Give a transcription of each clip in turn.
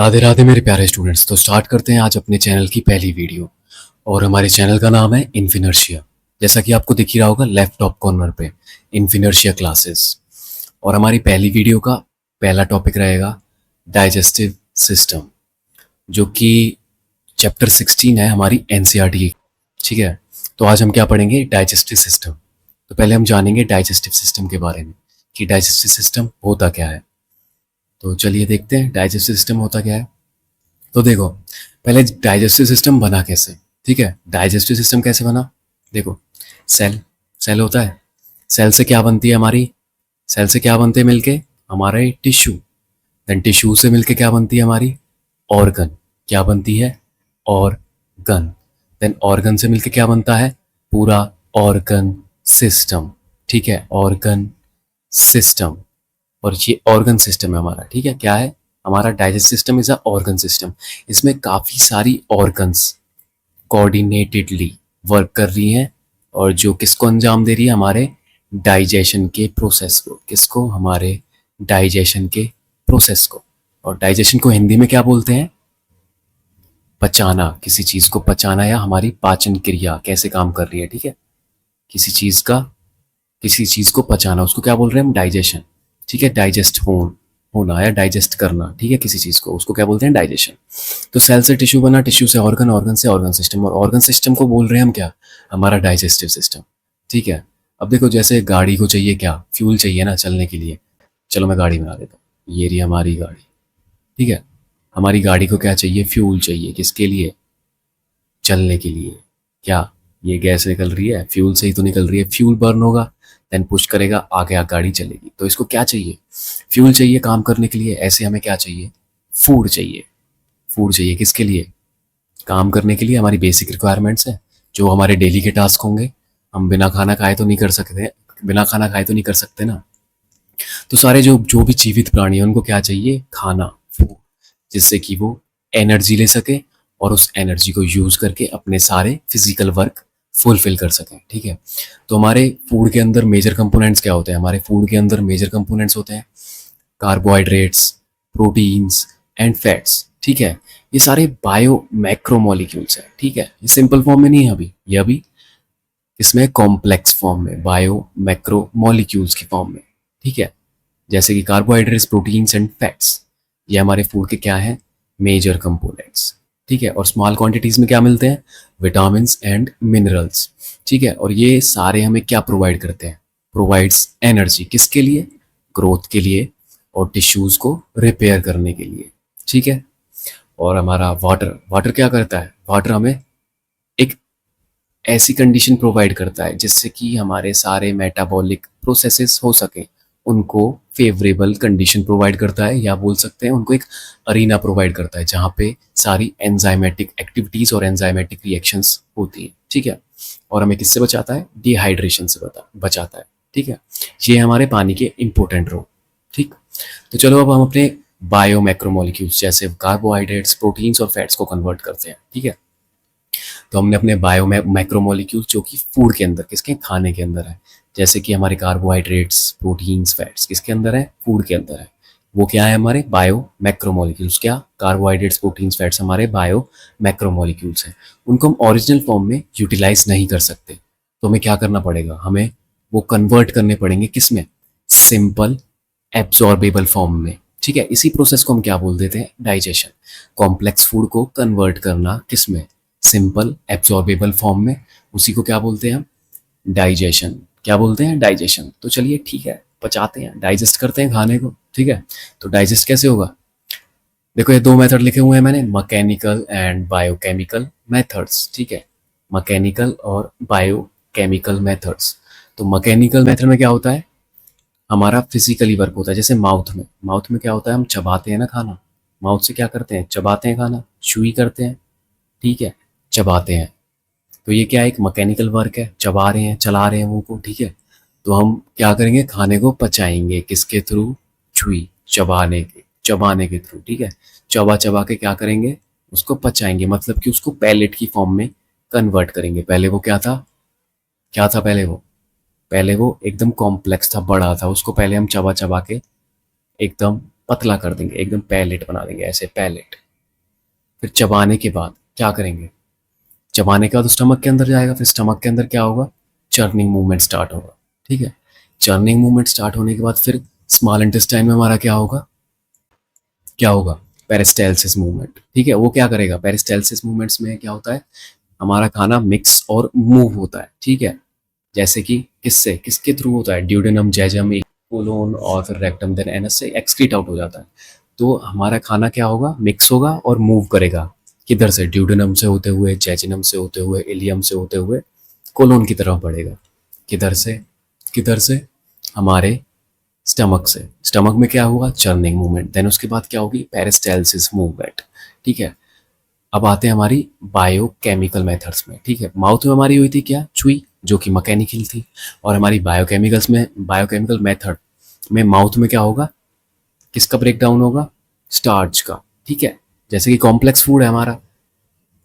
राधे राधे मेरे प्यारे स्टूडेंट्स। तो स्टार्ट करते हैं आज अपने चैनल की पहली वीडियो। और हमारे चैनल का नाम है इन्फिनर्शिया। जैसा कि आपको दिख ही रहा होगा लेफ्ट टॉप कॉर्नर पे, इन्फिनर्शिया क्लासेस। और हमारी पहली वीडियो का पहला टॉपिक रहेगा डाइजेस्टिव सिस्टम, जो कि चैप्टर 16 है हमारी एनसीईआरटी की। ठीक है, तो आज हम क्या पढ़ेंगे? Digestive system. तो पहले हम जानेंगे डाइजेस्टिव सिस्टम के बारे में कि डाइजेस्टिव सिस्टम होता क्या है। तो चलिए देखते हैं डाइजेस्टिव सिस्टम होता क्या है। तो देखो, पहले डाइजेस्टिव सिस्टम बना कैसे। ठीक है, डाइजेस्टिव सिस्टम कैसे बना? देखो, सेल सेल होता है। सेल से क्या बनती है हमारी? सेल से क्या बनते हैं मिलके? हमारे टिश्यू। देन टिश्यू से मिलके क्या बनती है हमारी? ऑर्गन। क्या बनती है? ऑर्गन। देन ऑर्गन से मिलके क्या बनता है? पूरा ऑर्गन सिस्टम। ठीक है, ऑर्गन सिस्टम। और ये ऑर्गन सिस्टम है हमारा। ठीक है, क्या है हमारा? Digest system is a organ system. इसमें काफ़ी सारी ऑर्गन्स कोऑर्डिनेटेडली वर्क कर रही हैं, और जो किसको अंजाम दे रही है? हमारे डाइजेशन के प्रोसेस को। किसको? हमारे डाइजेशन के प्रोसेस को। और डाइजेशन को हिंदी में क्या बोलते हैं? पचाना। किसी चीज़ को पचाना, या हमारी पाचन क्रिया कैसे काम कर रही है। ठीक है, किसी चीज़ को पचाना, उसको क्या बोल रहे हैं हम? डाइजेशन। ठीक है, डाइजेस्ट होना या डाइजेस्ट करना। ठीक है, किसी चीज़ को, उसको क्या बोलते हैं? डाइजेशन। तो सेल से टिश्यू बना, टिश्यू से ऑर्गन, ऑर्गन से ऑर्गन सिस्टम, और ऑर्गन सिस्टम को बोल रहे हैं हम क्या? हमारा डाइजेस्टिव सिस्टम। ठीक है, अब देखो, जैसे गाड़ी को चाहिए क्या? फ्यूल चाहिए ना चलने के लिए। चलो मैं गाड़ी बना देता हूँ, ये रही हमारी गाड़ी। ठीक है, हमारी गाड़ी को क्या चाहिए? फ्यूल चाहिए। किसके लिए? चलने के लिए। क्या ये गैस निकल रही है? फ्यूल से ही तो निकल रही है। फ्यूल बर्न होगा, देन पुश करेगा, आगे गाड़ी चलेगी। तो इसको क्या चाहिए? फ्यूल चाहिए काम करने के लिए। ऐसे हमें क्या चाहिए? फूड चाहिए। फूड चाहिए किसके लिए? काम करने के लिए। हमारी बेसिक रिक्वायरमेंट्स है, जो हमारे डेली के टास्क होंगे। हम बिना खाना खाए तो नहीं कर सकते, बिना खाना खाए तो नहीं कर सकते ना। तो सारे जो जो भी जीवित प्राणी हैं उनको क्या चाहिए? खाना, फूड, जिससे कि वो एनर्जी ले सके, और उस एनर्जी को यूज करके अपने सारे फिजिकल वर्क फुलफिल कर सकें। ठीक है, तो हमारे फूड के अंदर मेजर कंपोनेंट्स क्या होते हैं? हमारे फूड के अंदर मेजर कंपोनेंट्स होते हैं कार्बोहाइड्रेट्स, प्रोटीन्स एंड फैट्स। ठीक है, ये सारे बायो मैक्रोमोलिक्यूल्स हैं। ठीक है, ये सिंपल फॉर्म में नहीं है अभी, ये अभी इसमें कॉम्प्लेक्स फॉर्म में, बायो मैक्रोमोलिक्यूल्स की फॉर्म में। ठीक है, जैसे कि कार्बोहाइड्रेट्स, प्रोटीन्स एंड फैट्स, ये हमारे फूड के क्या हैं? Major components. ठीक है, और स्मॉल क्वांटिटीज में क्या मिलते हैं? Vitamin and minerals. ठीक है, और ये सारे हमें क्या प्रोवाइड करते हैं? Provides energy. किसके लिए? ग्रोथ के लिए, और टिश्यूज को रिपेयर करने के लिए। ठीक है, और हमारा वाटर, वाटर क्या करता है? वाटर हमें एक ऐसी कंडीशन प्रोवाइड करता है जिससे कि हमारे सारे मेटाबॉलिक प्रोसेसेस हो सके, उनको फेवरेबल कंडीशन प्रोवाइड करता है, या बोल सकते हैं उनको एक अरीना प्रोवाइड करता है जहाँ पे सारी एंजाइमेटिक एक्टिविटीज़ और एंजाइमेटिक रिएक्शंस होती हैं। ठीक है, और हमें किससे बचाता है? डिहाइड्रेशन से बचाता है। ठीक है, ये हमारे पानी के इंपॉर्टेंट रोल। ठीक, तो चलो अब हम अपने बायो मैक्रोमोलिक्यूल्स जैसे कार्बोहाइड्रेट्स, प्रोटीन्स और फैट्स को कन्वर्ट करते हैं। ठीक है, तो हमने अपने बायो मैक्रोमोलिक्यूल्स जो कि फूड के अंदर, किसके? खाने के अंदर है, जैसे कि हमारे कार्बोहाइड्रेट्स, प्रोटीन्स, फैट्स किसके अंदर है? फूड के अंदर है। वो क्या है? हमारे बायो मैक्रोमोलिक्यूल्स। क्या? कार्बोहाइड्रेट्स, प्रोटीन्स, फैट्स हमारे बायो मैक्रोमोलिक्यूल्स हैं। उनको हम ओरिजिनल फॉर्म में यूटिलाइज नहीं कर सकते, तो हमें क्या करना पड़ेगा? हमें वो कन्वर्ट करने पड़ेंगे किस में? सिंपल एब्जॉर्बेबल फॉर्म में। ठीक है, इसी प्रोसेस को हम क्या बोल देते हैं? डाइजेशन। कॉम्प्लेक्स फूड को कन्वर्ट करना किस में? सिंपल एब्जॉर्बेबल फॉर्म में। उसी को क्या बोलते हैं हम? डाइजेशन। क्या बोलते हैं? डाइजेशन। तो चलिए ठीक है, पचाते हैं, डाइजेस्ट करते हैं खाने को। ठीक है, तो डाइजेस्ट कैसे होगा? देखो, ये दो मेथड लिखे हुए हैं मैंने, मैकेनिकल एंड बायोकेमिकल मेथड्स। ठीक है, मैकेनिकल और बायोकेमिकल मेथड्स। तो मैकेनिकल मेथड में क्या होता है? हमारा फिजिकली वर्क होता है, जैसे माउथ में क्या होता है? हम चबाते हैं ना खाना। माउथ से क्या करते हैं? चबाते हैं खाना, चुई करते हैं। ठीक है, चबाते हैं। तो ये क्या है? एक मैकेनिकल वर्क है, चबा रहे हैं, चला रहे हैं मुंह को। ठीक है, तो हम क्या करेंगे? खाने को पचाएंगे किसके थ्रू? चुई, चबाने के थ्रू। ठीक है, चबा चबा के क्या करेंगे? उसको पचाएंगे, मतलब कि उसको पैलेट की फॉर्म में कन्वर्ट करेंगे। पहले वो क्या था? क्या था पहले वो एकदम कॉम्प्लेक्स था, बड़ा था, उसको पहले हम चबा चबा के एकदम पतला कर देंगे, एकदम पैलेट बना देंगे, ऐसे पैलेट। फिर चबाने के बाद क्या करेंगे, चबाने के बाद स्टमक के अंदर जाएगा, फिर स्टमक के अंदर क्या होगा, चर्निंग मूवमेंट स्टार्ट होगा। ठीक है, चर्निंग मूवमेंट स्टार्ट होने के बाद फिर स्मॉल इंटेस्टाइन में हमारा क्या होगा, क्या होगा, पेरिस्टालसिस मूवमेंट। ठीक है, वो क्या करेगा, पेरिस्टालसिस मूवमेंट्स में क्या होता है, हमारा खाना मिक्स और मूव होता है। ठीक है, जैसे कि किससे, किसके थ्रू होता है, ड्यूडेनम, जेजम, कोलोन और फिर रेक्टम, देन एनस से एक्सक्रीट आउट हो जाता है। तो हमारा खाना क्या होगा, मिक्स होगा और मूव करेगा, किधर से, ड्यूडेनम से होते हुए, जेजिनम से होते हुए, इलियम से होते हुए कोलोन की तरफ बढ़ेगा। किधर से, किधर से, हमारे स्टमक से। स्टमक में क्या होगा, चर्निंग मूवमेंट, देन उसके बाद क्या होगी, पेरिस्टालसिस मूवमेंट। ठीक है, अब आते हैं हमारी बायोकेमिकल मेथड्स में। ठीक है, माउथ में हमारी हुई थी क्या, चुई, जो कि मैकेनिकल थी। और हमारी बायोकेमिकल्स में, बायोकेमिकल मेथड में माउथ में क्या होगा, किसका ब्रेक डाउन होगा, स्टार्च का। ठीक है, जैसे कि कॉम्प्लेक्स फूड है हमारा,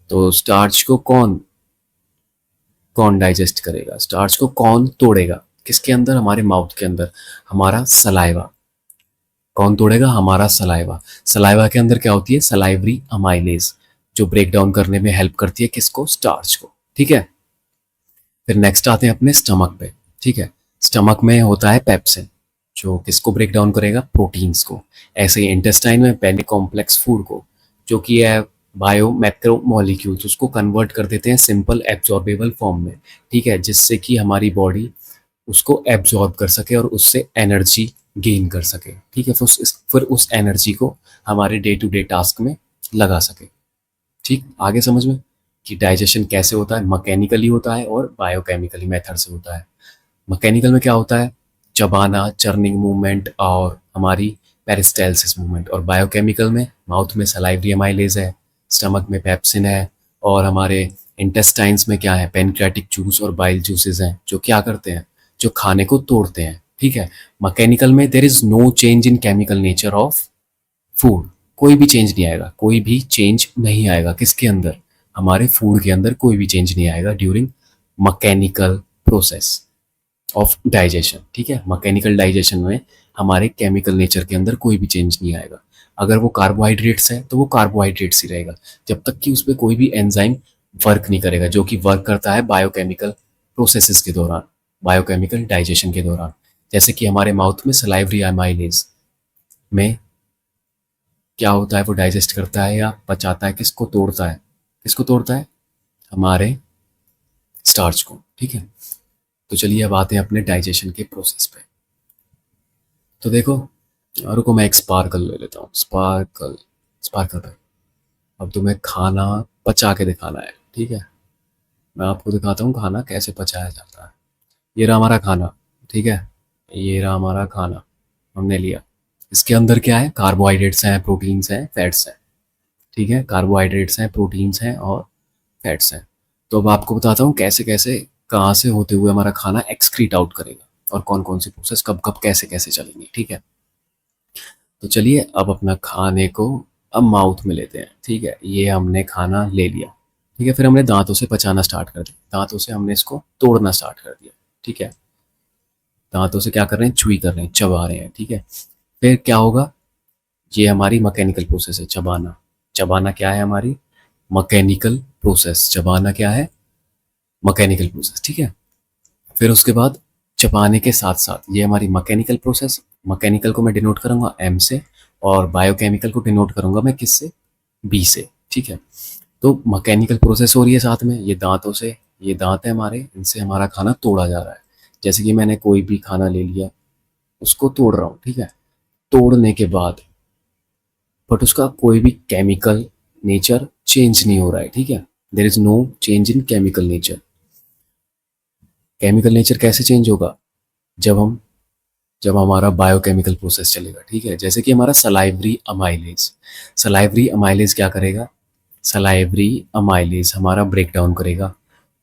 तो स्टार्च को कौन कौन डाइजेस्ट करेगा, स्टार्च को कौन तोड़ेगा, किसके अंदर, हमारे माउथ के अंदर, हमारा सलाइवा। कौन तोड़ेगा, हमारा सलाइवा। सलाइवा के अंदर क्या होती है, सलाइवरी अमाइलेज, जो ब्रेक डाउन करने में हेल्प करती है किसको, स्टार्च को। ठीक है, फिर नेक्स्ट आते हैं अपने स्टमक पे। ठीक है, स्टमक में होता है पेप्सिन, जो किसको ब्रेक डाउन करेगा, प्रोटीन्स को। ऐसे ही इंटेस्टाइन में पहले कॉम्प्लेक्स फूड को, जो कि है बायो मैक्रो मॉलिक्यूल्स, उसको कन्वर्ट कर देते हैं सिंपल एब्जॉर्बेबल फॉर्म में। ठीक है, जिससे कि हमारी बॉडी उसको एब्जॉर्ब कर सके और उससे एनर्जी गेन कर सके। ठीक है, फिर उस एनर्जी को हमारे डे टू डे टास्क में लगा सके। ठीक, आगे समझ में कि डाइजेशन कैसे होता है, मैकेनिकली होता है और बायोकेमिकली मेथड से होता है। मैकेनिकल में क्या होता है, चबाना, चर्निंग मूवमेंट और हमारी पेरिस्टालसिस मूवमेंट। और बायोकेमिकल में माउथ में सलाइवरी अमाइलेज है, स्टमक में पेप्सिन है, और हमारे इंटेस्टाइन्स में क्या है, पेनक्रियाटिक जूस और बाइल जूसेस हैं, जो क्या करते हैं, जो खाने को तोड़ते हैं। ठीक है, मैकेनिकल में there is no change in chemical nature of food, कोई भी चेंज नहीं आएगा, कोई भी चेंज नहीं आएगा किसके अंदर, हमारे फूड के अंदर कोई भी चेंज नहीं आएगा during mechanical process of digestion. ठीक है, मैकेनिकल डाइजेशन में हमारे केमिकल नेचर के अंदर कोई भी चेंज नहीं आएगा। अगर वो कार्बोहाइड्रेट्स है तो वो कार्बोहाइड्रेट्स ही रहेगा, जब तक कि उस पर कोई भी एंजाइम वर्क नहीं करेगा, जो कि वर्क करता है बायोकेमिकल प्रोसेसेस के दौरान, बायोकेमिकल डाइजेशन के दौरान। जैसे कि हमारे माउथ में सलाइवरी अमाइलेज में क्या होता है, वो डाइजेस्ट करता है या पचाता है, किसको तोड़ता है, किसको तोड़ता है, हमारे स्टार्च को। ठीक है, तो चलिए अब आते हैं अपने डाइजेशन के प्रोसेस पे। तो देखो, रुको मैं एक स्पार्कल ले लेता हूँ, स्पार्कल, स्पार्कल पे अब तुम्हें खाना पचा के दिखाना है। ठीक है, मैं आपको दिखाता हूँ खाना कैसे पचाया जाता है। ये रहा हमारा खाना। ठीक है, ये रहा हमारा खाना, हमने लिया। इसके अंदर क्या है, कार्बोहाइड्रेट्स हैं, प्रोटीन्स हैं, फैट्स हैं। ठीक है, कार्बोहाइड्रेट्स हैं, प्रोटीन्स हैं और फैट्स हैं। तो अब आपको बताता हूँ कैसे कैसे, कहाँ से होते हुए हमारा खाना एक्सक्रीट आउट करेगा और कौन कौन सी प्रोसेस कब कब कैसे कैसे चलेंगी। ठीक है, तो चलिए अब अपना खाने को अब माउथ में लेते हैं। ठीक है, ये हमने खाना ले लिया। ठीक है, फिर हमने दांतों से पचाना स्टार्ट कर दिया, दांतों से हमने इसको तोड़ना स्टार्ट कर दिया। ठीक है, दांतों से क्या कर रहे हैं, चुई कर रहे हैं, चबा रहे हैं। ठीक है, फिर क्या होगा, ये हमारी मैकेनिकल प्रोसेस है, चबाना। चबाना क्या है, हमारी मैकेनिकल प्रोसेस। चबाना क्या है, मैकेनिकल प्रोसेस। ठीक है, फिर उसके बाद चबाने के साथ साथ ये हमारी मैकेनिकल प्रोसेस, मैकेनिकल को मैं डिनोट करूंगा एम से और बायोकेमिकल को डिनोट करूंगा मैं किससे, बी से। ठीक है, तो मैकेनिकल प्रोसेस हो रही है साथ में, ये दांतों से, ये दांत है हमारे, इनसे हमारा खाना तोड़ा जा रहा है। जैसे कि मैंने कोई भी खाना ले लिया, उसको तोड़ रहा हूँ। ठीक है, तोड़ने के बाद बट उसका कोई भी केमिकल नेचर चेंज नहीं हो रहा है। ठीक है, there is no change in chemical nature. Chemical nature कैसे चेंज होगा, जब हम, जब हमारा बायोकेमिकल प्रोसेस चलेगा। ठीक है, जैसे कि हमारा सलाइवरी अमाइलेज, सलाइवरी अमाइलेज क्या करेगा, सलाइवरी अमाइलेज हमारा ब्रेक डाउन करेगा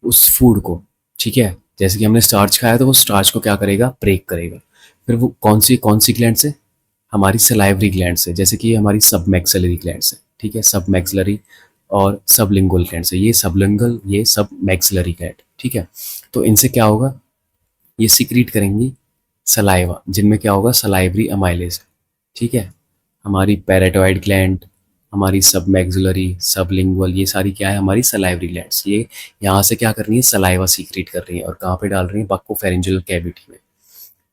उस फूड को। ठीक है, जैसे कि हमने स्टार्च खाया तो वो स्टार्च को क्या करेगा, ब्रेक करेगा। फिर वो कौन सी ग्लैंड से, हमारी सलाइवरी ग्लैंड से, जैसे कि ये हमारी सब मैक्सिलरी ग्लैंड से। ठीक है, सब मैक्सिलरी और सबलिंगुअल ग्लैंड से, ये सबलिंगल, ये सब मैक्सिलरी ग्लैंड। ठीक है, तो इनसे क्या होगा, ये सिक्रीट करेंगी सलाइवा, जिनमें क्या होगा, सलाइवरी अमाइलेज। ठीक है, हमारी पैराटॉइड ग्लैंड, हमारी सब मैक्सिलरी, सबलिंगुअल, ये सारी क्या है हमारी सलाइवरी ग्लैंड्स। ये यहाँ से क्या कर रही है, सलाइवा सीक्रेट कर रही है और कहाँ पे डाल रही है, बक्कोफेरेंजियल कैविटी में।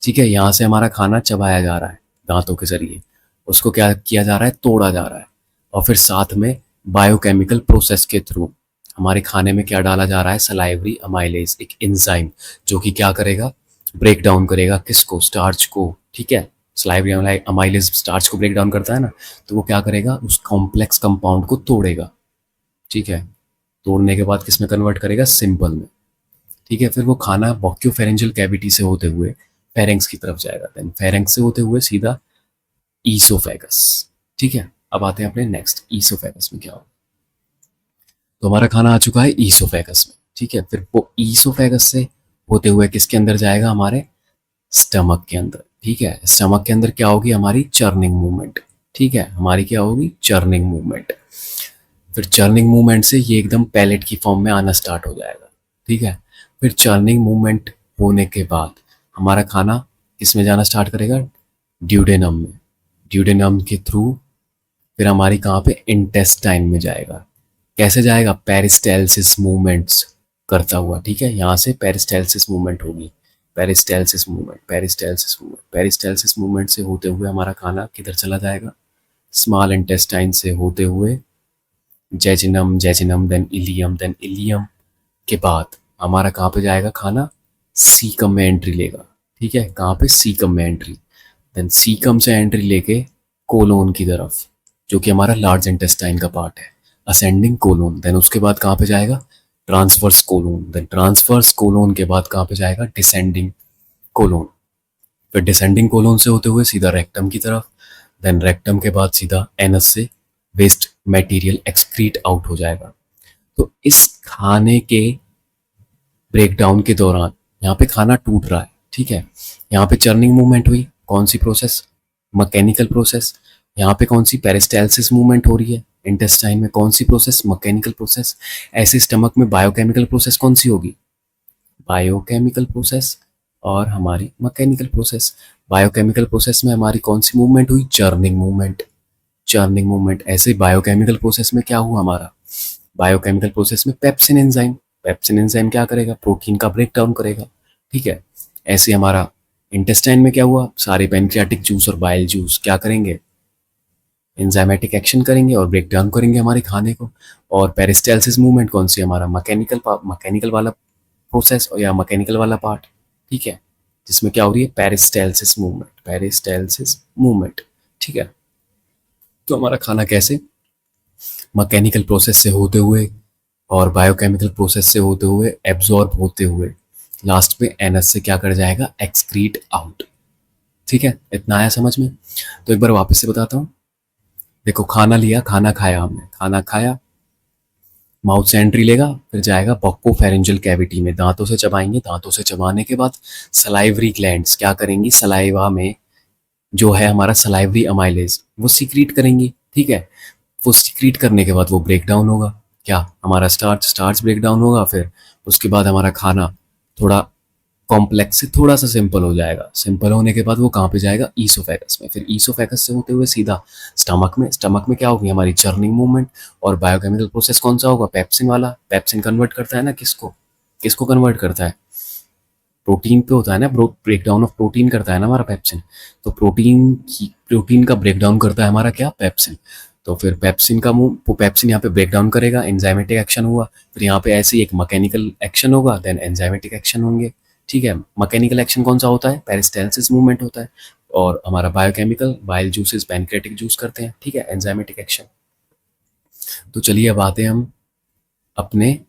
ठीक है, यहाँ से हमारा खाना चबाया जा रहा है दांतों के जरिए, उसको क्या किया जा रहा है, तोड़ा जा रहा है, और फिर साथ में बायोकेमिकल प्रोसेस के थ्रू हमारे खाने में क्या डाला जा रहा है, सलाइवरी अमाइलेज, एक एंजाइम जो कि क्या करेगा, ब्रेक डाउन करेगा किसको, स्टार्च को। ठीक है, सलाइवरी अमाइलेज स्टार्च को ब्रेक डाउन करता है ना, तो वो क्या करेगा, उस कॉम्प्लेक्स कंपाउंड को तोड़ेगा। ठीक है, तोड़ने के बाद किस में कन्वर्ट करेगा, सिंपल में। ठीक है, फिर वो खाना बॉक्यूफेरेंजियल कैविटी से होते हुए फेरेंक्स की तरफ जाएगा, देन फेरेंक्स से होते हुए सीधा ईसोफेगस। ठीक है, अब आते हैं अपने नेक्स्ट, ईसोफेगस में क्या होगा। तो हमारा खाना आ चुका है ईसोफेगस में। ठीक है, फिर वो ईसोफेगस से होते हुए किसके अंदर जाएगा, हमारे स्टमक के अंदर। ठीक है, स्टमक के अंदर क्या होगी, हमारी चर्निंग मूवमेंट। ठीक है, हमारी क्या होगी, चर्निंग मूवमेंट। फिर चर्निंग मूवमेंट से ये एकदम पैलेट की फॉर्म में आना स्टार्ट हो जाएगा। ठीक है, फिर चर्निंग मूवमेंट होने के बाद हमारा खाना किस में जाना स्टार्ट करेगा, ड्यूडेनम में। ड्यूडेनम के थ्रू फिर हमारी कहाँ पे, इंटेस्टाइन में जाएगा। कैसे जाएगा, पेरिस्टेल्सिस मूवमेंट्स करता हुआ। ठीक है, यहाँ से पेरिस्टेल्सिस मूवमेंट होगी, peristalsis movement, peristalsis movement, peristalsis movement से होते हुए हमारा खाना किधर चला जाएगा, स्मॉल इंटेस्टाइन से होते हुए जेजिनम, जेजिनम देन इलियम के बाद हमारा कहाँ पे जाएगा खाना, सीकम में एंट्री लेगा। ठीक है, कहाँ पे, सीकम में एंट्री, देन सीकम से एंट्री लेके कोलोन की तरफ, जो कि हमारा लार्ज इंटेस्टाइन का पार्ट है, असेंडिंग कोलोन। देन उसके बाद कहाँ पे जाएगा, transverse colon, then transverse colon के बाद कहाँ पे जाएगा, डिसेंडिंग कोलोन। फिर डिसेंडिंग कोलोन से होते हुए सीधा रेक्टम की तरफ, देन रेक्टम के बाद सीधा एनस से वेस्ट मटेरियल एक्सक्रीट आउट हो जाएगा। तो इस खाने के ब्रेकडाउन के दौरान यहाँ पे खाना टूट रहा है। ठीक है, यहाँ पे चर्निंग मूवमेंट हुई, कौन सी प्रोसेस, मैकेनिकल प्रोसेस। यहाँ पे कौन सी, पेरिस्टेल्सिस मूवमेंट हो रही है इंटेस्टाइन में, कौन सी प्रोसेस, मैकेनिकल प्रोसेस। ऐसे स्टमक में बायोकेमिकल प्रोसेस कौन सी होगी, बायोकेमिकल प्रोसेस और हमारी मैकेनिकल प्रोसेस। बायोकेमिकल प्रोसेस में हमारी कौन सी मूवमेंट हुई, चर्निंग मूवमेंट, चर्निंग मूवमेंट। ऐसे बायोकेमिकल प्रोसेस में क्या हुआ हमारा, बायोकेमिकल प्रोसेस में पेप्सिन एंजाइम, पेप्सिन एंजाइम क्या करेगा, प्रोटीन का ब्रेक डाउन करेगा। ठीक है, ऐसे हमारा इंटेस्टाइन में क्या हुआ, सारे पैनक्रियाटिक जूस और बाइल जूस क्या करेंगे, एंजाइमेटिक एक्शन करेंगे और ब्रेक डाउन करेंगे हमारे खाने को। और पेरिस्टेल्सिस मूवमेंट कौन सी, हमारा मैकेनिकल वाला प्रोसेस या मैकेनिकल वाला पार्ट। ठीक है, जिसमें क्या हो रही है, पेरिस्टेल्सिस मूवमेंट, पेरिस्टेल्सिस मूवमेंट। ठीक है, तो हमारा खाना कैसे, मैकेनिकल प्रोसेस से होते हुए और बायोकेमिकल प्रोसेस से होते हुए, एब्जॉर्ब होते हुए लास्ट में एनएस से क्या कर जाएगा, एक्सक्रीट आउट। ठीक है, इतना आया समझ में। तो एक बार वापस से बताता हूँ। देखो, खाना लिया, खाना खाया हमने, खाना खाया, माउथ से एंट्री लेगा, फिर जाएगा बॉक्कोफेरेंजियल कैविटी में, दांतों से चबाएंगे, दांतों से चबाने के बाद सलाइवरी ग्लैंड्स क्या करेंगी, सलाइवा में जो है हमारा सलाइवरी अमाइलेज वो सीक्रेट करेंगी। ठीक है, वो सीक्रेट करने के बाद वो ब्रेक डाउन होगा, क्या हमारा स्टार्च, स्टार्च ब्रेक डाउन होगा, फिर उसके बाद हमारा खाना थोड़ा कॉम्प्लेक्स से थोड़ा सा सिंपल हो जाएगा। सिंपल होने के बाद वो कहाँ पे जाएगा, ईसोफेगस में, फिर ईसोफेगस से होते हुए सीधा स्टमक में। स्टमक में क्या होगी, हमारी चर्निंग मूवमेंट और बायोकेमिकल प्रोसेस कौन सा होगा, पेप्सिन वाला। पेप्सिन कन्वर्ट करता है ना किसको, किसको कन्वर्ट करता है, प्रोटीन पे होता है ना, ब्रेक डाउन ऑफ प्रोटीन करता है ना हमारा पेप्सिन। तो प्रोटीन का ब्रेक डाउन करता है हमारा क्या, पेप्सिन। तो फिर पेप्सिन का मुंह, वो पेप्सिन यहाँ पे ब्रेक डाउन करेगा, एंजाइमेटिक एक्शन हुआ, फिर यहाँ पे ऐसे ही एक मैकेनिकल एक्शन होगा, देन एंजाइमेटिक एक्शन होंगे। ठीक है, मैकेनिकल एक्शन कौन सा होता है, पेरिस्टेल्सिस मूवमेंट होता है, और हमारा biochemical, bile juices pancreatic juice करते हैं। ठीक है, एंजाइमेटिक एक्शन। तो चलिए अब आते हैं हम अपने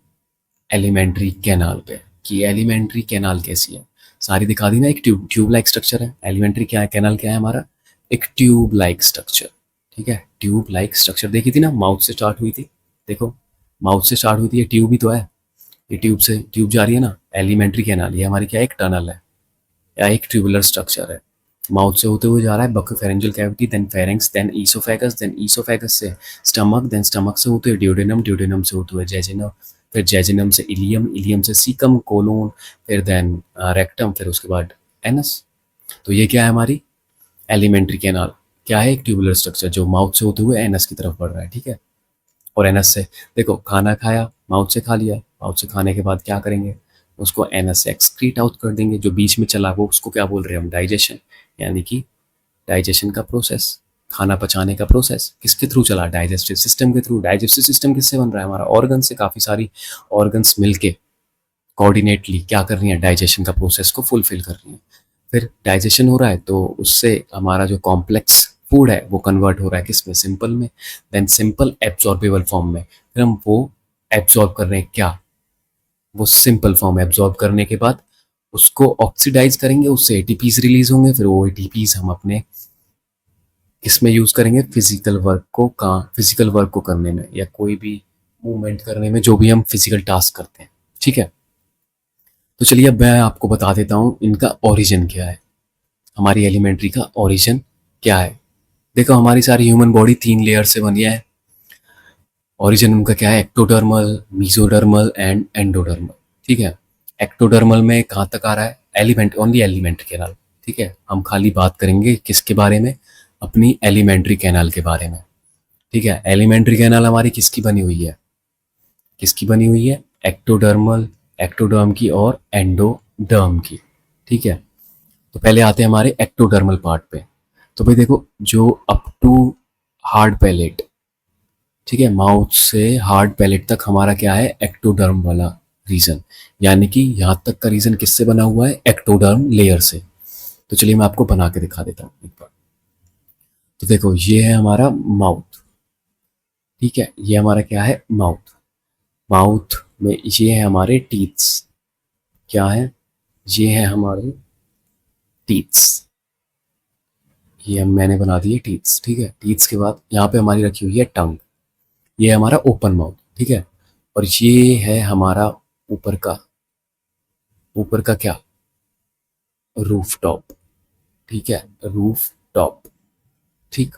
एलिमेंट्री कैनाल पे, कि एलिमेंट्री कैनाल कैसी है। सारी दिखा दी ना, एक ट्यूब लाइक स्ट्रक्चर है एलिमेंट्री, क्या है कैनाल, क्या है हमारा, एक ट्यूब लाइक स्ट्रक्चर। ठीक है, ट्यूब लाइक स्ट्रक्चर देखी थी ना, माउथ से स्टार्ट हुई थी, देखो माउथ से स्टार्ट हुई थी, ये ट्यूब ही तो है, ये ट्यूब से ट्यूब जा रही है ना, एलिमेंट्री कैनाल, ये हमारी क्या है, एक टनल है या एक ट्यूबुलर स्ट्रक्चर है। माउथ से होते हुए जा रहा है buccopharyngeal cavity, then pharynx, then oesophagus, then oesophagus से स्टमक, देन स्टमक से होते हुए ड्यूडेनम, ड्यूडेनम से होते हुए जेजिनम, फिर जेजिनम से इलियम, इलियम से सीकम, कोलोन, फिर देन रेक्टम, फिर उसके बाद एनस। तो ये क्या है हमारी एलिमेंट्री कैनाल। क्या है, एक ट्यूबुलर स्ट्रक्चर जो माउथ से होते हुए एनस की तरफ बढ़ रहा है, ठीक है। और एनस से, देखो खाना खाया, माउथ से खा लिया, माउथ से खाने के बाद क्या करेंगे, उसको एनस से एक्सक्रीट आउट कर देंगे, जो बीच में चला वो उसको क्या बोल रहे हैं हम, डाइजेशन, यानी कि डाइजेशन का प्रोसेस, खाना पचाने का प्रोसेस किसके थ्रू चला, डाइजेस्टिव सिस्टम के थ्रू। डाइजेस्टिव सिस्टम किससे बन रहा है, हमारा ऑर्गन से, काफ़ी सारी ऑर्गन्स मिलके कोऑर्डिनेटली क्या कर रही हैं, डाइजेशन का प्रोसेस को फुलफिल कर रही हैं। फिर डाइजेशन हो रहा है तो उससे हमारा जो कॉम्प्लेक्स फूड है वो कन्वर्ट हो रहा है किस में, सिंपल में, देन सिंपल एब्जॉर्बेबल फॉर्म में, फिर हम वो एब्जॉर्ब कर रहे हैं क्या, वो सिंपल फॉर्म एब्जॉर्ब करने के बाद उसको ऑक्सीडाइज करेंगे, उससे एटीपीज रिलीज होंगे, फिर वो एटीपीज हम अपने किसमें यूज करेंगे, फिजिकल वर्क को करने में, या कोई भी मूवमेंट करने में, जो भी हम फिजिकल टास्क करते हैं, ठीक है। तो चलिए अब मैं आपको बता देता हूँ इनका ओरिजिन क्या है, हमारी एलिमेंट्री का ओरिजिन क्या है। देखो हमारी सारी ह्यूमन बॉडी 3 लेयर से बनी है। ओरिजिन उनका क्या है, एक्टोडर्मल, मीजोडर्मल एंड एंडोडर्मल, ठीक है। एक्टोडर्मल में कहाँ तक आ रहा है, एलिमेंट, ओनली एलिमेंट कैनाल, ठीक है। हम खाली बात करेंगे किसके बारे में, अपनी एलिमेंट्री कैनाल के बारे में, ठीक है। एलिमेंट्री कैनाल हमारी किसकी बनी हुई है, किसकी बनी हुई है, एक्टोडर्मल, एक्टोडर्म की और एंडोडर्म की, ठीक है। तो पहले आते हैं हमारे एक्टोडर्मल पार्ट पे। तो भाई देखो, जो अप टू हार्ड पैलेट, ठीक है, माउथ से हार्ड पैलेट तक हमारा क्या है, एक्टोडर्म वाला रीजन, यानी कि यहाँ तक का रीजन किससे बना हुआ है, एक्टोडर्म लेयर से। तो चलिए मैं आपको बना के दिखा देता हूँ एक बार। तो देखो ये है हमारा माउथ, ठीक है, ये हमारा क्या है, माउथ। माउथ में ये है हमारे टीथ्स, क्या है, ये है हमारे टीथ्स, ये मैंने बना दिए टीथ्स, ठीक है। टीथ्स के बाद यहाँ पे हमारी रखी हुई है टंग, ये है हमारा ओपन माउथ, ठीक है। और ये है हमारा ऊपर का, ऊपर का क्या, रूफ टॉप, ठीक है, रूफ टॉप, ठीक।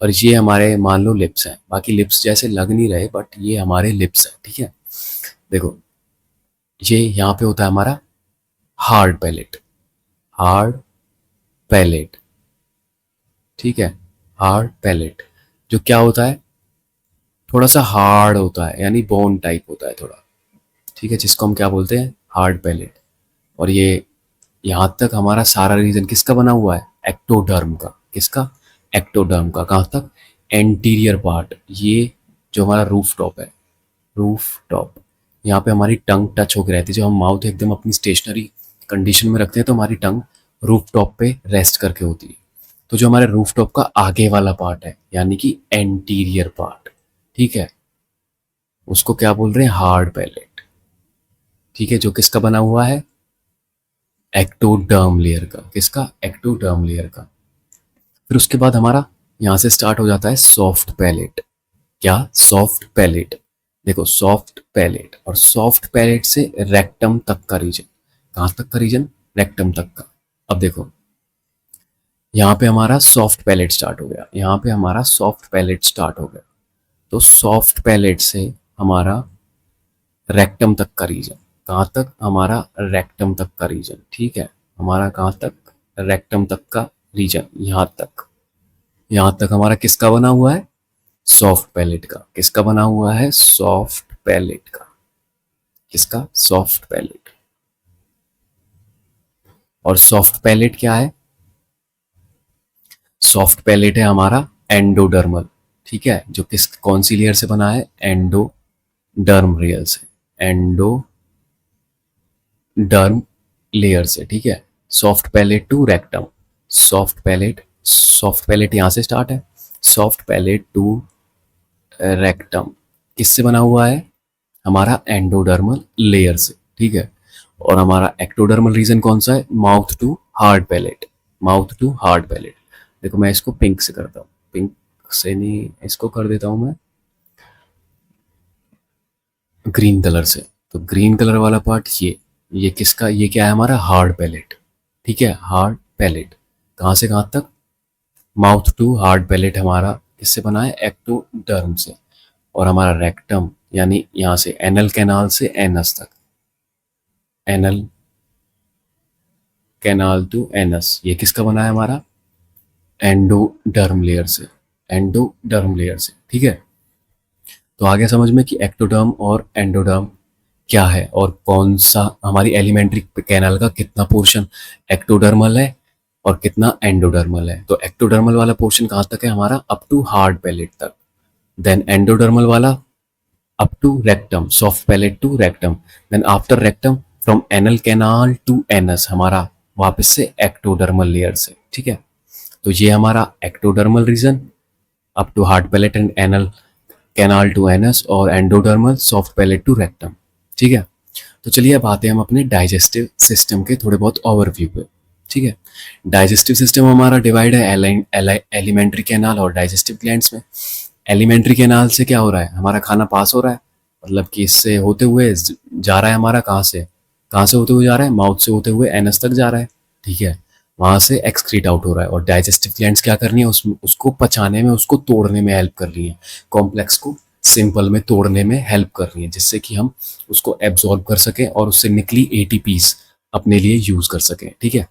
और ये हमारे मान लो लिप्स हैं, बाकी लिप्स जैसे लग नहीं रहे बट ये हमारे लिप्स हैं, ठीक है। देखो ये यहाँ पे होता है हमारा हार्ड पैलेट, हार्ड पैलेट, ठीक है, हार्ड पैलेट, जो क्या होता है, थोड़ा सा हार्ड होता है, यानी बोन टाइप होता है थोड़ा, ठीक है, जिसको हम क्या बोलते हैं, हार्ड पैलेट। और ये यहाँ तक हमारा सारा रीजन किसका बना हुआ है, एक्टोडर्म का, किसका, एक्टोडर्म का। कहाँ तक, एंटीरियर पार्ट, ये जो हमारा रूफ टॉप है, रूफ टॉप, यहाँ पे हमारी टंग टच होकर रहती है, जो हम माउथ एकदम अपनी स्टेशनरी कंडीशन में रखते हैं तो हमारी टंग रूफ टॉप पे रेस्ट करके होती है। तो जो हमारे रूफ टॉप का आगे वाला पार्ट है, यानी कि एंटीरियर पार्ट, ठीक है, उसको क्या बोल रहे हैं, हार्ड पैलेट, ठीक है, जो किसका बना हुआ है, एक्टोडर्म लेयर का, किसका, एक्टोडर्म लेयर का। फिर उसके बाद हमारा यहाँ से स्टार्ट हो जाता है सॉफ्ट पैलेट, क्या, सॉफ्ट पैलेट। देखो सॉफ्ट पैलेट, और सॉफ्ट पैलेट से रेक्टम तक का रीजन, कहाँ तक का रीजन, रेक्टम तक का। अब देखो यहाँ पे हमारा सॉफ्ट पैलेट स्टार्ट हो गया, यहाँ पे हमारा सॉफ्ट पैलेट स्टार्ट हो गया, तो सॉफ्ट पैलेट से हमारा रेक्टम तक का रीजन, कहाँ तक, हमारा रेक्टम तक का रीजन, ठीक है, हमारा कहाँ तक, रेक्टम तक का रीजन, यहाँ तक, यहाँ तक हमारा किसका बना हुआ है, सॉफ्ट पैलेट का, किसका बना हुआ है, सॉफ्ट पैलेट का, किसका, सॉफ्ट पैलेट। और सॉफ्ट पैलेट क्या है, सॉफ्ट पैलेट है हमारा एंडोडर्मल, ठीक है, जो किस, कौन सी लेयर से बना है, एंडोडर्म लेयर से, एंडोडर्म लेयर से, ठीक है। Soft palate to rectum, soft palate, soft palate यहाँ से स्टार्ट है, सॉफ्ट पैलेट टू रेक्टम किससे बना हुआ है, हमारा एंडोडर्मल लेयर से, ठीक है। और हमारा एक्टोडर्मल रीजन कौन सा है, mouth to hard palate, mouth to hard palate. देखो मैं इसको पिंक से करता हूँ, पिंक से नहीं, इसको कर देता हूँ मैं ग्रीन कलर से। तो ग्रीन कलर वाला पार्ट ये किसका, ये क्या है, हमारा हार्ड पैलेट, ठीक है, हार्ड पैलेट। कहाँ से कहाँ तक, माउथ टू हार्ड पैलेट हमारा किससे बना है, एक्टोडर्म से। और हमारा रेक्टम, यानी यहाँ से एनल कैनाल से एनस तक, एनल कैनाल टू एनस, ये किसका बना है, हमारा एंडोडर्म लेयर से, एंडोडर्म लेयर से, ठीक है। तो आ गया समझ में कि एक्टोडर्म और एंडोडर्म क्या है और कौन सा हमारी एलिमेंट्री कैनाल का कितना पोर्शन एक्टोडर्मल है और कितना एंडोडर्मल है। तो एक्टोडर्मल वाला पोर्शन कहाँ तक है हमारा, अप टू हार्ड पैलेट तक। देन एंडोडर्मल वाला up to rectum, soft palate to rectum. Then after rectum from anal canal to anus, हमारा वापस से एक्टोडर्मल लेयर से, ठीक है। तो ये हमारा ectodermal region up to hard palate and anal canal to anus, और endodermal soft palate to rectum, ठीक है। तो चलिए अब आते हैं हम अपने डाइजेस्टिव सिस्टम के थोड़े बहुत ओवरव्यू पे, ठीक है। डाइजेस्टिव सिस्टम हमारा डिवाइड है एलिमेंट्री कैनाल और डाइजेस्टिव ग्लैंड्स में। एलिमेंट्री कैनाल से क्या हो रहा है, हमारा खाना पास हो रहा है, मतलब कि इससे होते हुए जा रहा है हमारा, कहाँ से होते हुए जा रहा है, माउथ से होते हुए एनस तक जा रहा है, ठीक है। वहां से एक्सक्रीट आउट हो रहा है। और डाइजेस्टिव ग्लैंड्स क्या करनी है, उसको पचाने में, उसको तोड़ने में हेल्प कर रही है, कॉम्प्लेक्स को सिंपल में तोड़ने में हेल्प कर रही है, जिससे कि हम उसको एब्जॉर्ब कर सकें और उससे निकली एटीपीज अपने लिए यूज कर सकें, ठीक है।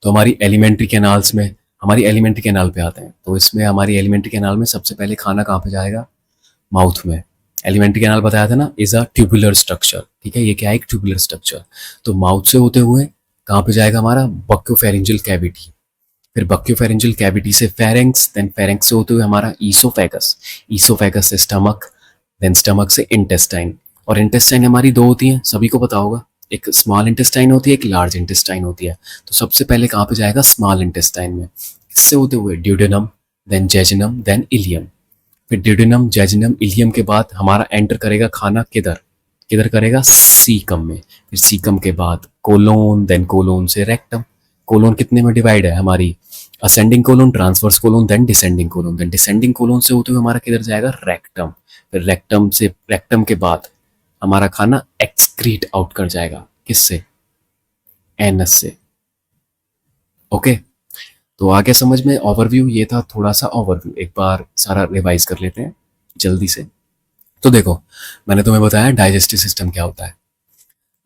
तो हमारी एलिमेंट्री कैनाल्स में, हमारी एलिमेंट्री कैनाल पे आते हैं। तो इसमें हमारी एलिमेंट्री कैनाल में सबसे पहले खाना कहाँ पे जाएगा, माउथ में। एलिमेंट्री कैनाल बताया था ना, इज अ ट्यूबुलर स्ट्रक्चर, ठीक है। ये क्या है, एक ट्यूबुलर स्ट्रक्चर। तो माउथ से होते हुए कहाँ पे जाएगा हमारा, बक्योफेरिंजियल कैविटी, फिर बक्योफेरिंजियल कैविटी से फेरेंक्स, देन फेरेंक्स से होते हुए हमारा ईसोफेगस, ईसोफेगस से स्टमक, देन स्टमक से इंटेस्टाइन। और इंटेस्टाइन हमारी दो होती हैं, सभी को पता होगा, एक स्मॉल इंटेस्टाइन होती है, एक लार्ज इंटेस्टाइन होती है। तो सबसे पहले कहाँ पे जाएगा, स्मॉल इंटेस्टाइन में, किससे होते हुए, duodenum, then jejunum, then ileum. फिर ड्यूडेनम, जेजिनम, इलियम के बाद हमारा एंटर करेगा खाना किधर, किधर करेगा, सीकम में। फिर सीकम के बाद कोलोन, देन कोलोन से रेक्टम। कोलोन कितने में डिवाइड है हमारी, ascending colon, transverse colon, then descending colon. Then descending colon से होते हुए हमारा किधर जाएगा, रेक्टम। फिर रेक्टम से, रेक्टम के बाद हमारा खाना एक्सक्रीट आउट कर जाएगा, किससे, एनस से, ओके। तो आगे समझ में, ओवरव्यू ये था, थोड़ा सा ओवरव्यू, एक बार सारा रिवाइज कर लेते हैं जल्दी से। तो देखो, मैंने तुम्हें बताया डाइजेस्टिव सिस्टम क्या होता है।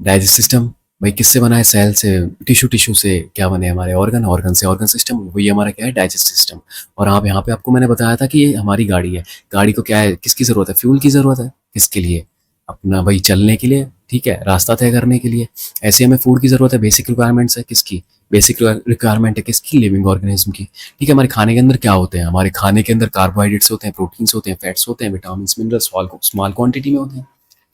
डाइजेस्टिव सिस्टम भाई किससे बना है, सेल से, टिश्यू, टिश्यू से क्या बने हमारे ऑर्गन, ऑर्गन से ऑर्गन सिस्टम, वही हमारा क्या है, डाइजेस्टिव सिस्टम। और आप यहाँ पे आपको मैंने बताया था कि ये हमारी गाड़ी है, गाड़ी को क्या है, किसकी ज़रूरत है, फ्यूल की ज़रूरत है, किसके लिए, अपना भाई चलने के लिए, ठीक है, रास्ता तय करने के लिए। ऐसे हमें फूड की ज़रूरत है, बेसिक रिक्वायरमेंट्स है किसकी, बेसिक रिक्वायरमेंट है किसकी, लिविंग ऑर्गेनिज्म की, ठीक है। हमारे खाने के अंदर क्या होते हैं, हमारे खाने के अंदर कार्बोहाइड्रेट्स होते हैं, प्रोटीन्स होते हैं, फैट्स होते हैं, विटामिन, मिनरल्स स्मॉल क्वांटिटी में होते हैं,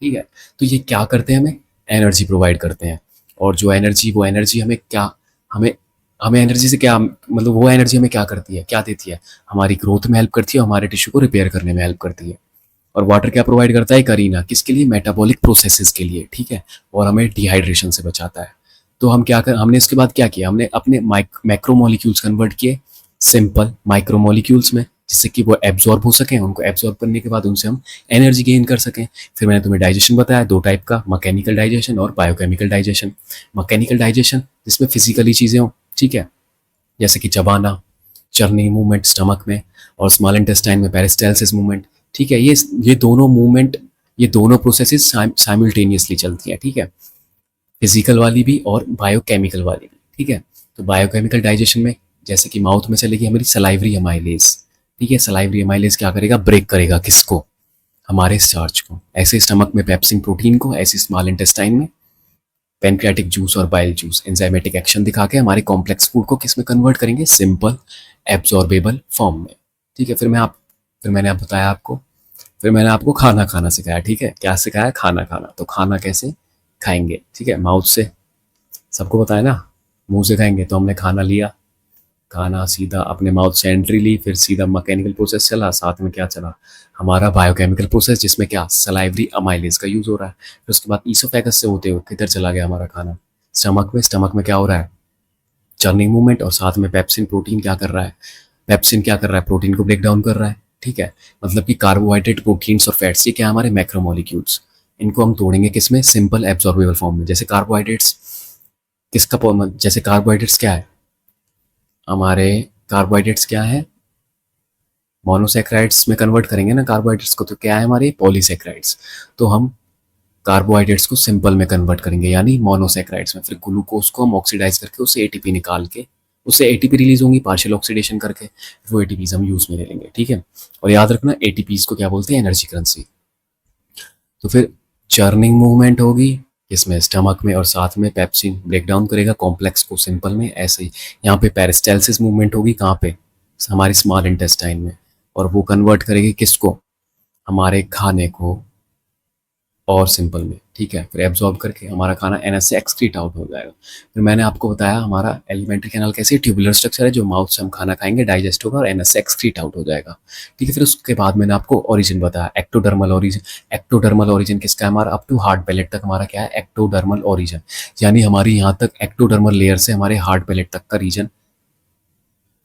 ठीक है। तो ये क्या करते हैं, हमें एनर्जी प्रोवाइड करते हैं। और जो एनर्जी, वो एनर्जी हमें क्या, हमें हमें एनर्जी से क्या मतलब, वो एनर्जी हमें क्या करती है, क्या देती है, हमारी ग्रोथ में हेल्प करती है, हमारे टिश्यू को रिपेयर करने में हेल्प करती है। और वाटर क्या प्रोवाइड करता है, करीना, किसके लिए, मेटाबॉलिक प्रोसेसेस के लिए, ठीक है। और हमें डिहाइड्रेशन से बचाता है। तो हम क्या कर, हमने इसके बाद क्या किया, हमने अपने मैक्रोमोलिक्यूल्स कन्वर्ट किए सिंपल माइक्रोमोलिक्यूल्स में, जिससे कि वो एब्जॉर्ब हो सकें, उनको एब्जॉर्ब करने के बाद उनसे हम एनर्जी गेन कर सकें। फिर मैंने तुम्हें डाइजेशन बताया, दो टाइप का, मैकेनिकल डाइजेशन और बायोकेमिकल डाइजेशन। मैकेनिकल डाइजेशन जिसमें फिजिकली चीज़ें हों, ठीक है, जैसे कि चबाना, चर्निंग मूवमेंट स्टमक में, और स्मॉल इंटेस्टाइन में पेरिस्टालसिस मूवमेंट, ठीक है। ये दोनों मूवमेंट, ये दोनों प्रोसेसेस साइमल्टेनियसली चलती हैं, ठीक है, फिजिकल वाली भी और बायोकेमिकल वाली भी, ठीक है। तो बायोकेमिकल डाइजेशन में जैसे कि माउथ में चलेगी हमारी सलाइवरी अमाइलेज, ठीक है। सलाइवरी अमाइलेज क्या करेगा, ब्रेक करेगा किसको, हमारे स्टार्च को। ऐसे स्टमक में पेप्सिन प्रोटीन को, ऐसे स्मॉल इंटेस्टाइन में पेनक्रियाटिक जूस और बाइल जूस एंजाइमेटिक एक्शन दिखा के हमारे कॉम्प्लेक्स फूड को किस में कन्वर्ट करेंगे, सिंपल एब्जॉर्बेबल फॉर्म में, ठीक है। फिर मैंने आप बताया आपको, फिर मैंने आपको खाना खाना सिखाया, ठीक है। क्या सिखाया, खाना खाना। तो खाना कैसे खाएंगे, ठीक है, माउथ से, सबको बताया ना, मुंह से खाएंगे। तो हमने खाना लिया, खाना सीधा अपने माउथ से एंट्री ली, फिर सीधा मैकेनिकल प्रोसेस चला, साथ में क्या चला, हमारा बायोकेमिकल प्रोसेस, जिसमें क्या, सलाइवरी अमाइलेज का यूज हो रहा है। फिर उसके बाद ईसोफेगस से होते हुए किधर चला गया हमारा खाना, स्टमक में। स्टमक में क्या हो रहा है, चर्निंग मूवमेंट, और साथ में पेप्सिन प्रोटीन क्या कर रहा है, पेप्सिन क्या कर रहा है, प्रोटीन को ब्रेक डाउन कर रहा है, ठीक है। मतलब कि कार्बोहाइड्रेट, प्रोटीन्स और फैट्स, ये क्या हमारे मैक्रोमोलिक्यूल्स, इनको हम तोड़ेंगे किसमें, सिंपल एब्जॉर्बेबल फॉर्म में। जैसे कार्बोहाइड्रेट्स किसका, जैसे कार्बोहाइड्रेट्स क्या है हमारे, कार्बोहाइड्रेट्स क्या है, मोनोसेक्राइड्स में कन्वर्ट करेंगे ना कार्बोहाइड्रेट्स को, तो क्या है हमारे, पॉलीसेक्राइड्स। तो हम कार्बोहाइड्रेट्स को सिंपल में कन्वर्ट करेंगे, यानी मोनोसेक्राइड्स में। फिर ग्लूकोज को हम ऑक्सीडाइज करके उससे एटीपी निकाल के उससे एटीपी रिलीज होंगी पार्शियल ऑक्सीडेशन करके, वो एटीपीज हम यूज में ले लेंगे, ठीक है। और याद रखना एटीपीज को क्या बोलते हैं, एनर्जी करेंसी। तो फिर चर्निंग मूवमेंट होगी इसमें स्टमक में, और साथ में पेप्सिन ब्रेक डाउन करेगा कॉम्प्लेक्स को सिंपल में। ऐसे ही यहाँ पे पेरिस्टालसिस मूवमेंट होगी, कहाँ पे, हमारी स्मॉल इंटेस्टाइन में, और वो कन्वर्ट करेगी किसको, हमारे खाने को और सिंपल में, ठीक है। फिर एब्जॉर्ब करके हमारा खाना एनएस से एक्सक्रीट आउट हो जाएगा। फिर मैंने आपको बताया हमारा एलिमेंट्री कैनाल कैसे ट्यूबुलर स्ट्रक्चर है, जो माउथ से हम खाना खाएंगे डाइजेस्ट होगा और एनएस से एक्सक्रीट आउट हो जाएगा, ठीक है। फिर उसके बाद मैंने आपको ओरिजिन बताया, एक्टोडर्मल ओरिजिन। एक्टोडर्मल ओरिजिन किसका है, हमारा अप टू हार्ड पैलेट तक हमारा क्या है, एक्टोडर्मल ओरिजिन, यानी हमारी यहाँ तक एक्टोडर्मल लेयर से हमारे हार्ड पैलेट तक का रीजन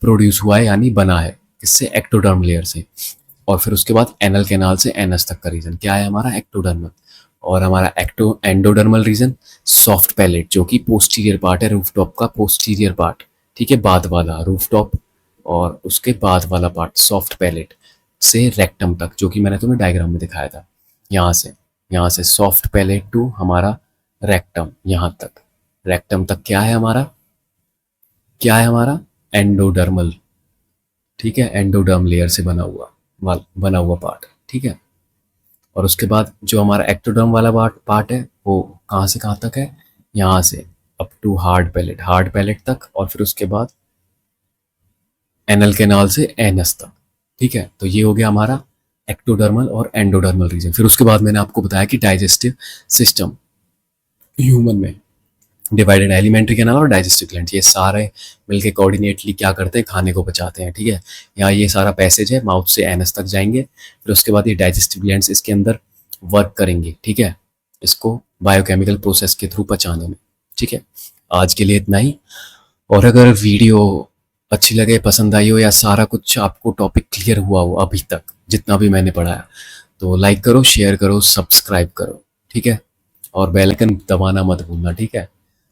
प्रोड्यूस हुआ है, यानी बना है किससे, एक्टोडर्म लेयर से। और फिर उसके बाद एनल कैनाल से एनएस तक का रीजन क्या है, हमारा एक्टोडर्मल। और हमारा ecto endodermal region soft palate, जो कि पोस्टीरियर पार्ट है रूफटॉप का, पोस्टीरियर पार्ट, ठीक है, बाद वाला रूफटॉप, और उसके बाद वाला पार्ट सॉफ्ट पैलेट से रेक्टम तक, जो कि मैंने तुम्हें डायग्राम में दिखाया था। यहाँ से सॉफ्ट पैलेट टू हमारा रेक्टम, यहाँ तक रेक्टम तक क्या है हमारा, क्या है हमारा एंडोडर्मल, ठीक है, एंडोडर्म लेयर से बना हुआ पार्ट, ठीक है। और उसके बाद जो हमारा एक्टोडर्म वाला पार्ट है वो कहाँ से कहाँ तक है, यहाँ से अप टू हार्ड पैलेट तक, और फिर उसके बाद एनल कैनाल से एनस तक, ठीक है। तो ये हो गया हमारा एक्टोडर्मल और एंडोडर्मल रीजन। फिर उसके बाद मैंने आपको बताया कि डाइजेस्टिव सिस्टम ह्यूमन में डिवाइडेड एलिमेंट्री कैनाल और डाइजेस्टिव ग्लैंड, ये सारे मिलके कोऑर्डिनेटली क्या करते हैं, खाने को पचाते हैं, ठीक है। यहाँ ये सारा पैसेज है, माउथ से एनस तक जाएंगे, फिर उसके बाद ये डाइजेस्टिव ग्लैंड्स इसके अंदर वर्क करेंगे, ठीक है, इसको बायोकेमिकल प्रोसेस के थ्रू पचाने में, ठीक है। आज के लिए इतना ही। और अगर वीडियो अच्छी लगे, पसंद आई हो, या सारा कुछ आपको टॉपिक क्लियर हुआ हो अभी तक जितना भी मैंने पढ़ाया, तो लाइक करो, शेयर करो, सब्सक्राइब करो, ठीक है। और बेल आइकन दबाना मत भूलना, ठीक है।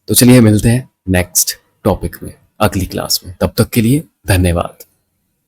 तो चलिए मिलते हैं नेक्स्ट टॉपिक में अगली क्लास में, तब तक के लिए धन्यवाद।